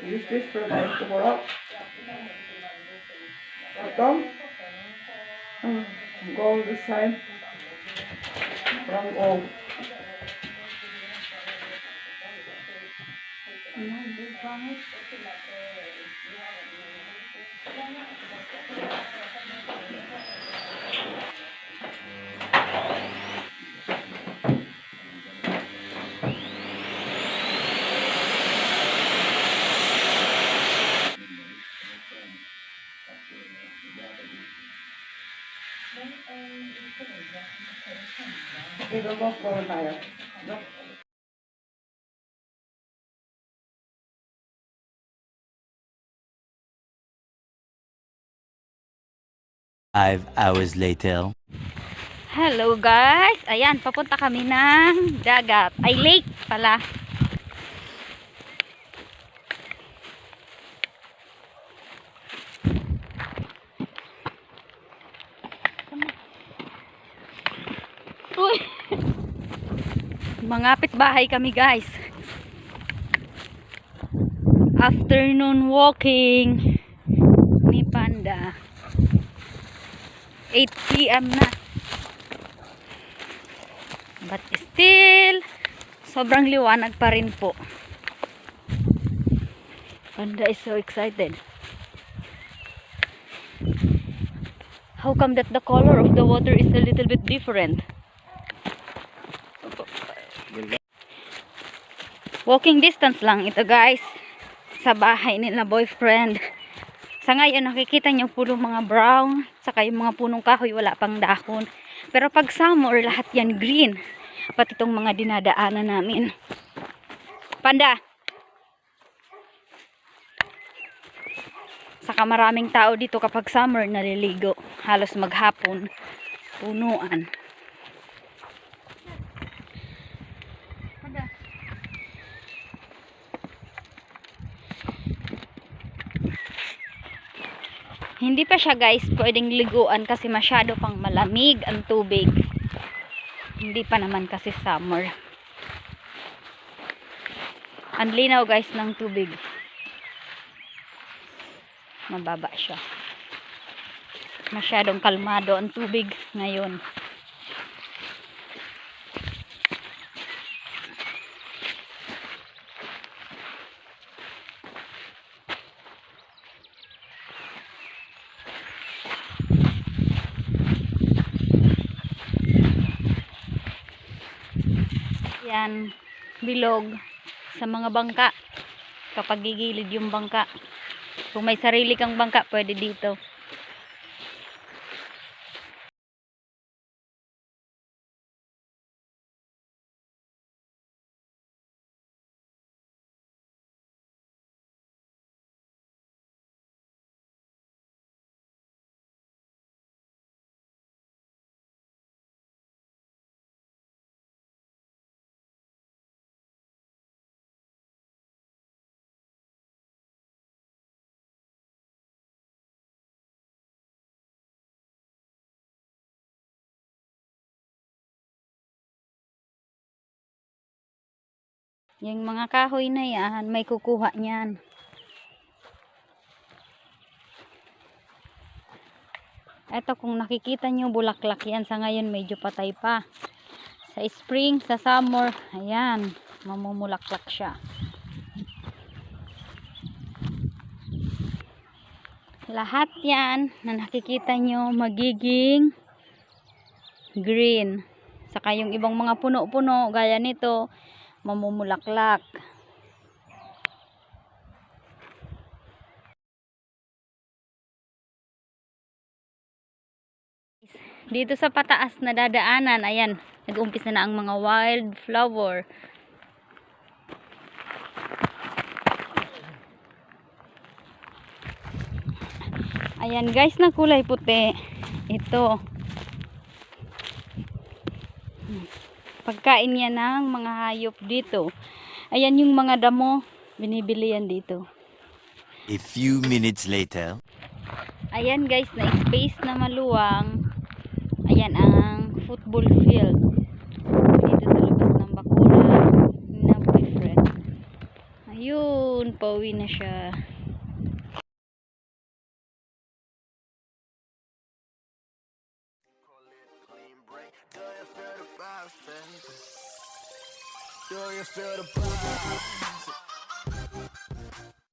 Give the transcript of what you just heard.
Use this for my cover-up. Bottom. Go this side. From all. Ito mo po tayo. Five hours later. Hello guys, ayan, papunta kami ng dagat, ay lake pala. Uy, mangapit bahay kami guys. Afternoon walking ni Panda. 8 PM na. But still, sobrang liwanag pa rin po. Panda is so excited. How come that the color of the water is a little bit different? Walking distance lang ito guys, sa bahay nila boyfriend. Sa ngayon nakikita niyo puro mga brown, saka yung mga punong kahoy wala pang dahon. Pero pag summer lahat yan green. Pati itong mga dinadaanan namin. Panda. Saka maraming tao dito kapag summer naliligo. Halos maghapon. Punuan. Hindi pa siya guys pwedeng liguan kasi masyado pang malamig ang tubig. Hindi pa naman kasi summer. Ang linaw guys ng tubig. Mababa siya. Masyadong kalmado ang tubig ngayon. Yan, bilog sa mga bangka kapag gigilid yung bangka. Kung may sarili kang bangka pwede dito. Yung mga kahoy na yan, may kukuha niyan. Eto kung nakikita nyo, bulaklak yan. Sa ngayon medyo patay pa. Sa spring, sa summer, ayan, mamumulaklak siya. Lahat yan na nakikita nyo magiging green. Saka yung ibang mga puno-puno, gaya nito, mamumulaklak. Dito sa pataas na dadaanan, ayan, nag-umpisa na ang mga wildflower. Ayan guys, na kulay puti. Ito. Pagkain niya ng mga hayop dito. Ayan yung mga damo, binibili yan dito. A few minutes later. Ayan guys, na space na maluwang. Ayan ang football field. Dito sa labas ng bakuran na boyfriend. Ayun. Ayun, pauwi na siya. Do you feel the vibes?